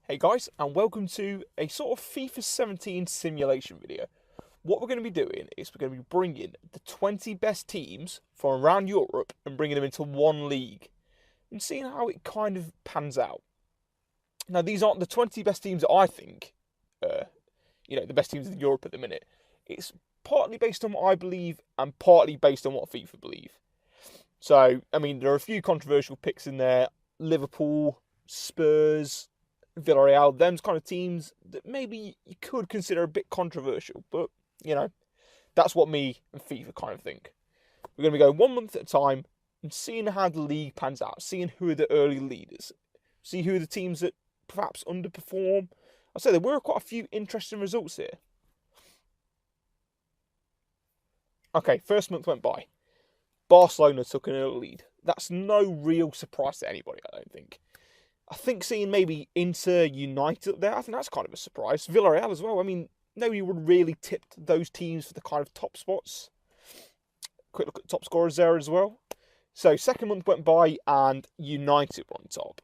Hey guys, and welcome to a sort of FIFA 17 simulation video. What we're going to be doing is we're going to be bringing the 20 best teams from around Europe and bringing them into one league and seeing how it kind of pans out. Now, these aren't the 20 best teams that I think, the best teams in Europe at the minute. It's partly based on what I believe and partly based on what FIFA believe. So, there are a few controversial picks in there. Liverpool, Spurs, Villarreal, them's kind of teams that maybe you could consider a bit controversial, but, that's what me and FIFA kind of think. We're going to be going 1 month at a time and seeing how the league pans out, seeing who are the early leaders, see who are the teams that perhaps underperform. I'll say there were quite a few interesting results here. Okay, first month went by. Barcelona took an early lead. That's no real surprise to anybody, I don't think. I think seeing maybe Inter United up there, I think that's kind of a surprise. Villarreal as well. Nobody would really tip those teams for the kind of top spots. Quick look at top scorers there as well. So second month went by and United were on top.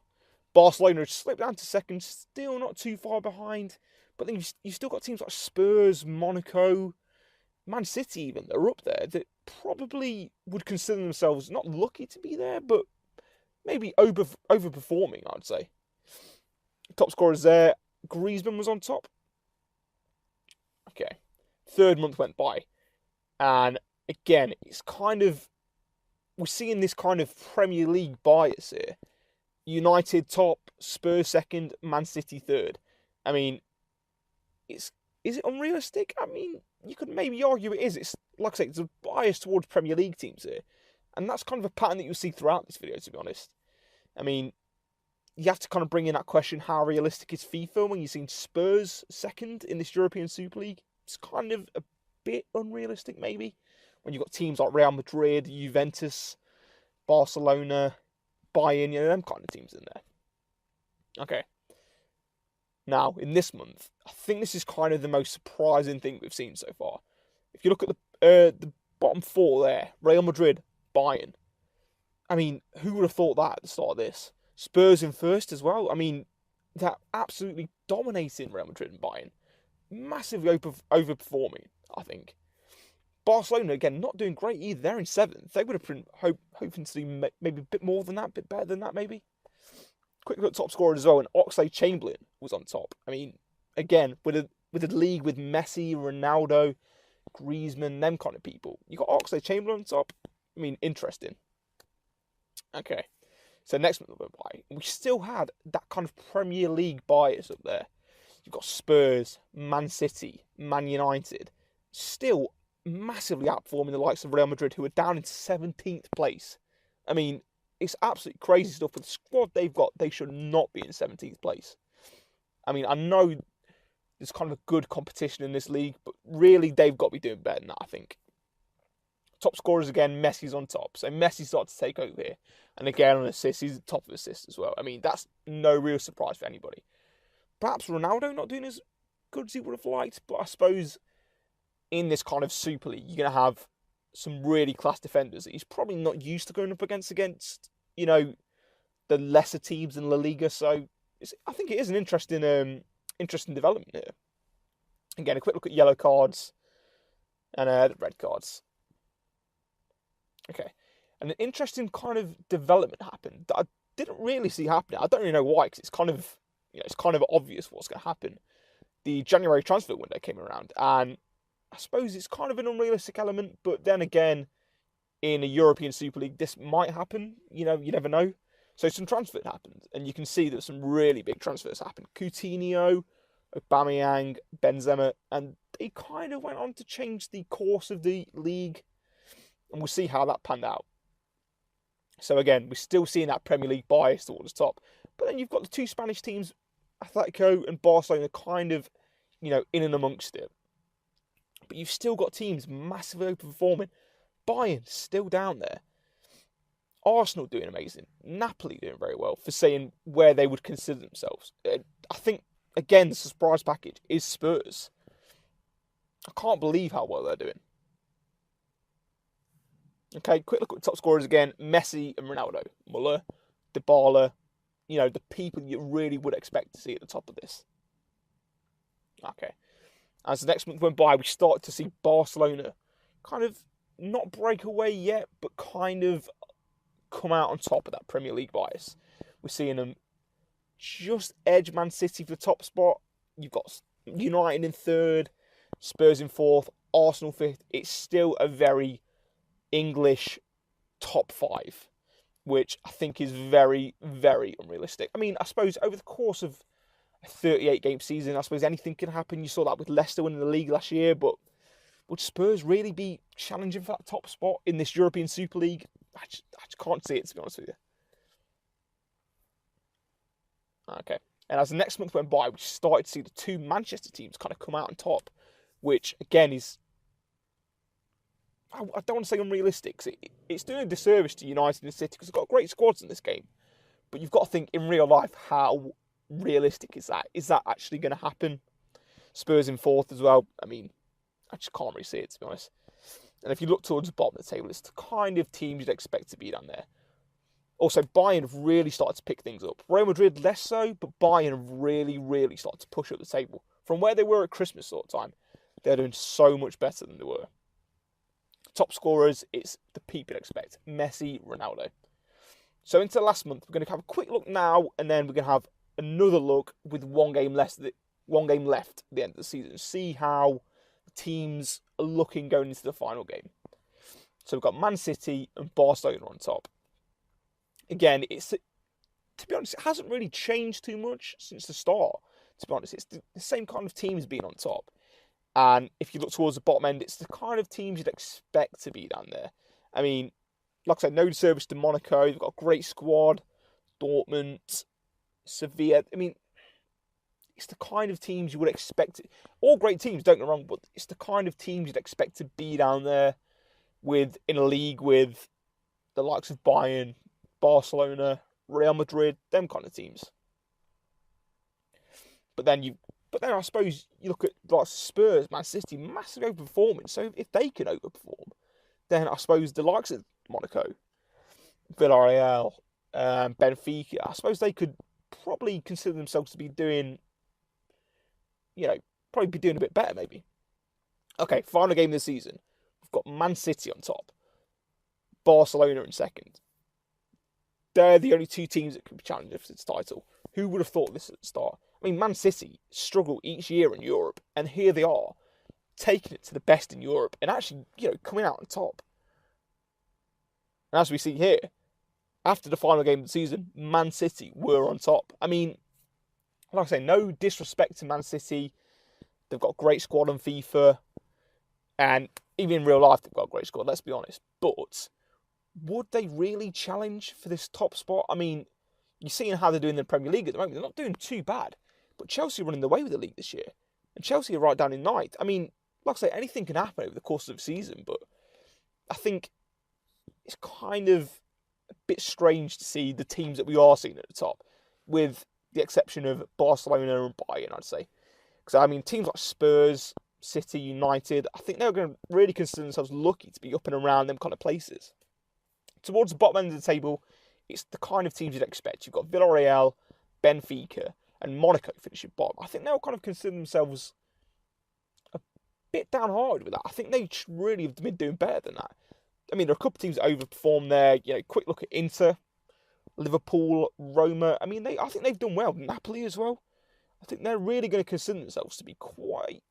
Barcelona slipped down to second, still not too far behind. But then you've still got teams like Spurs, Monaco, Man City even, that are up there that probably would consider themselves not lucky to be there, but maybe overperforming, I'd say. Top scorers there. Griezmann was on top. Okay. Third month went by. And again, we're seeing this kind of Premier League bias here. United top, Spurs second, Man City third. Is it unrealistic? You could maybe argue it is. It's, like I say, it's a bias towards Premier League teams here. And that's kind of a pattern that you'll see throughout this video, to be honest. You have to kind of bring in that question, how realistic is FIFA when you've seen Spurs second in this European Super League? It's kind of a bit unrealistic, maybe, when you've got teams like Real Madrid, Juventus, Barcelona, Bayern, them kind of teams in there. Okay. Now, in this month, I think this is kind of the most surprising thing we've seen so far. If you look at the bottom four there, Real Madrid, Bayern. Who would have thought that at the start of this? Spurs in first as well. They're absolutely dominating Real Madrid and Bayern. Massively overperforming, I think. Barcelona, again, not doing great either. They're in seventh. They would have been hoping to do maybe a bit more than that, a bit better than that, maybe. Quick look at top scorer as well, and Oxlade-Chamberlain was on top. Again, with a league with Messi, Ronaldo, Griezmann, them kind of people. You got Oxlade-Chamberlain on top. Interesting. Okay, so next month went by. We still had that kind of Premier League bias up there. You've got Spurs, Man City, Man United, still massively outperforming the likes of Real Madrid, who are down in 17th place. It's absolutely crazy stuff. With the squad they've got, they should not be in 17th place. I know there's kind of a good competition in this league, but really they've got to be doing better than that, I think. Top scorers again, Messi's on top. So Messi started to take over here. And again on assists, he's the top of assists as well. That's no real surprise for anybody. Perhaps Ronaldo not doing as good as he would have liked, but I suppose in this kind of Super League, you're going to have some really class defenders that he's probably not used to going up against, the lesser teams in La Liga. So I think it is an interesting development here. Again, a quick look at yellow cards and the red cards. Okay, and an interesting kind of development happened that I didn't really see happening. I don't really know why, because it's kind of obvious what's going to happen. The January transfer window came around, and I suppose it's kind of an unrealistic element, but then again, in a European Super League, this might happen. You never know. So some transfers happened, and you can see that some really big transfers happened. Coutinho, Aubameyang, Benzema, and they kind of went on to change the course of the league, and we'll see how that panned out. So again, we're still seeing that Premier League bias towards the top. But then you've got the two Spanish teams, Atletico and Barcelona, kind of, in and amongst it. But you've still got teams massively overperforming. Bayern still down there. Arsenal doing amazing. Napoli doing very well for saying where they would consider themselves. I think, again, the surprise package is Spurs. I can't believe how well they're doing. Okay, quick look at the top scorers again. Messi and Ronaldo. Muller, Dybala, the people you really would expect to see at the top of this. Okay. As the next month went by, we started to see Barcelona kind of not break away yet, but kind of come out on top of that Premier League bias. We're seeing them just edge Man City for the top spot. You've got United in third, Spurs in fourth, Arsenal fifth. It's still a very English top five, which I think is very, very unrealistic. I mean, I suppose over the course of a 38-game season, I suppose anything can happen. You saw that with Leicester winning the league last year, but would Spurs really be challenging for that top spot in this European Super League? I just can't see it, to be honest with you. Okay. And as the next month went by, we started to see the two Manchester teams kind of come out on top, which, again, is... I don't want to say unrealistic, because it's doing a disservice to United and City, because they've got great squads in this game. But you've got to think, in real life, how realistic is that? Is that actually going to happen? Spurs in fourth as well. I mean, I just can't really see it, to be honest. And if you look towards the bottom of the table, it's the kind of teams you'd expect to be down there. Also, Bayern have really started to pick things up. Real Madrid less so, but Bayern have really, really started to push up the table. From where they were at Christmas sort of time, they're doing so much better than they were. Top scorers, it's the people you'd expect. Messi, Ronaldo. So into the last month, we're going to have a quick look now, and then we're going to have another look with one game left at the end of the season. See how teams are looking going into the final game. So we've got Man City and Barcelona on top. Again, to be honest, it hasn't really changed too much since the start. To be honest, it's the same kind of teams being on top. And if you look towards the bottom end, it's the kind of teams you'd expect to be down there. I mean, like I said, no disservice to Monaco. They've got a great squad. Dortmund, Sevilla. I mean, it's the kind of teams you would expect. All great teams, don't get me wrong, but it's the kind of teams you'd expect to be down there in a league with the likes of Bayern, Barcelona, Real Madrid, them kind of teams. But then I suppose you look at like Spurs, Man City, massively overperforming. So if they can overperform, then I suppose the likes of Monaco, Villarreal, Benfica, I suppose they could probably consider themselves to be doing, probably be doing a bit better maybe. Okay, final game of the season. We've got Man City on top, Barcelona in second. They're the only two teams that could be challenging for this title. Who would have thought this at the start? I mean, Man City struggle each year in Europe, and here they are, taking it to the best in Europe, and actually, coming out on top. And as we see here, after the final game of the season, Man City were on top. I mean, like I say, no disrespect to Man City. They've got a great squad on FIFA, and even in real life, they've got a great squad, let's be honest. But would they really challenge for this top spot? I mean, you're seeing how they're doing in the Premier League at the moment. They're not doing too bad. But Chelsea are running the way with the league this year. And Chelsea are right down in ninth. I mean, like I say, anything can happen over the course of the season. But I think it's kind of a bit strange to see the teams that we are seeing at the top, with the exception of Barcelona and Bayern, I'd say. Because, I mean, teams like Spurs, City, United, I think they're going to really consider themselves lucky to be up and around them kind of places. Towards the bottom end of the table, it's the kind of teams you'd expect. You've got Villarreal, Benfica, and Monaco finishing bottom. I think they'll kind of consider themselves a bit downhearted with that. I think they really have been doing better than that. I mean, there are a couple of teams that overperformed there. Quick look at Inter, Liverpool, Roma. I mean, I think they've done well. Napoli as well. I think they're really going to consider themselves to be quite,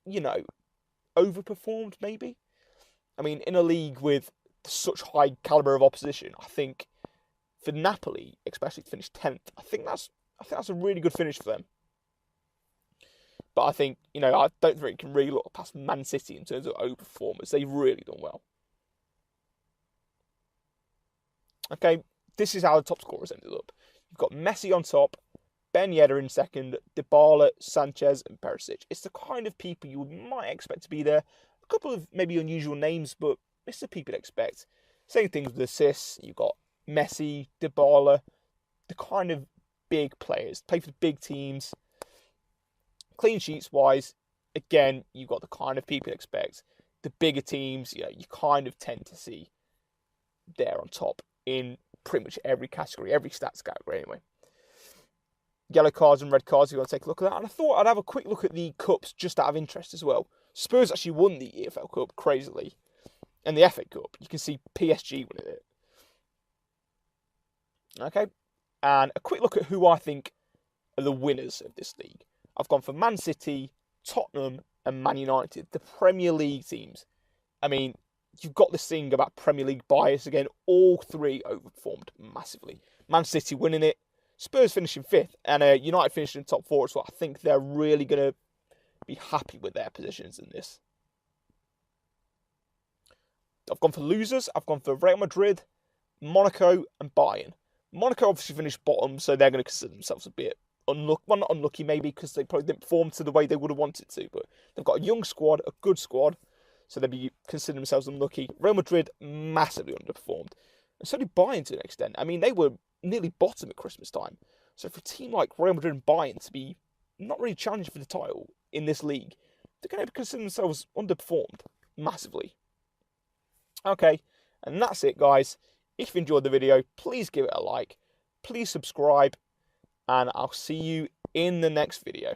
overperformed maybe. I mean, in a league with such high calibre of opposition, I think for Napoli, especially to finish 10th, I think that's a really good finish for them. But I think, I don't think it can really look past Man City in terms of overperformers. They've really done well. Okay, this is how the top scorers ended up. You've got Messi on top, Ben Yedder in second, Dybala, Sanchez, and Perisic. It's the kind of people you might expect to be there. A couple of maybe unusual names, but it's the people you'd expect. Same things with assists. You've got Messi, Dybala, the kind of big players, play for the big teams. Clean sheets wise, again, you've got the kind of people you expect. The bigger teams, you kind of tend to see there on top in pretty much every category, every stats category anyway. yellow cards and red cards if you want to take a look at that. And I thought I'd have a quick look at the cups just out of interest as well. Spurs actually won the EFL Cup, crazily. And the FA Cup, you can see PSG winning it. Okay, and a quick look at who I think are the winners of this league. I've gone for Man City, Tottenham, and Man United, the Premier League teams. I mean, you've got this thing about Premier League bias again. All three overperformed massively. Man City winning it, Spurs finishing 5th, and United finishing in top 4 as well. I think they're really going to be happy with their positions in this. I've gone for losers. I've gone for Real Madrid, Monaco, and Bayern. Monaco obviously finished bottom, so they're going to consider themselves a bit unlucky. Well, not unlucky maybe, because they probably didn't perform to the way they would have wanted to, but they've got a young squad, a good squad, so they'll be considering themselves unlucky. Real Madrid massively underperformed, and so did Bayern to an extent. I mean, they were nearly bottom at Christmas time. So for a team like Real Madrid and Bayern to be not really challenging for the title in this league, they're going to consider themselves underperformed massively. Okay, and that's it, guys. If you enjoyed the video, please give it a like, please subscribe, and I'll see you in the next video.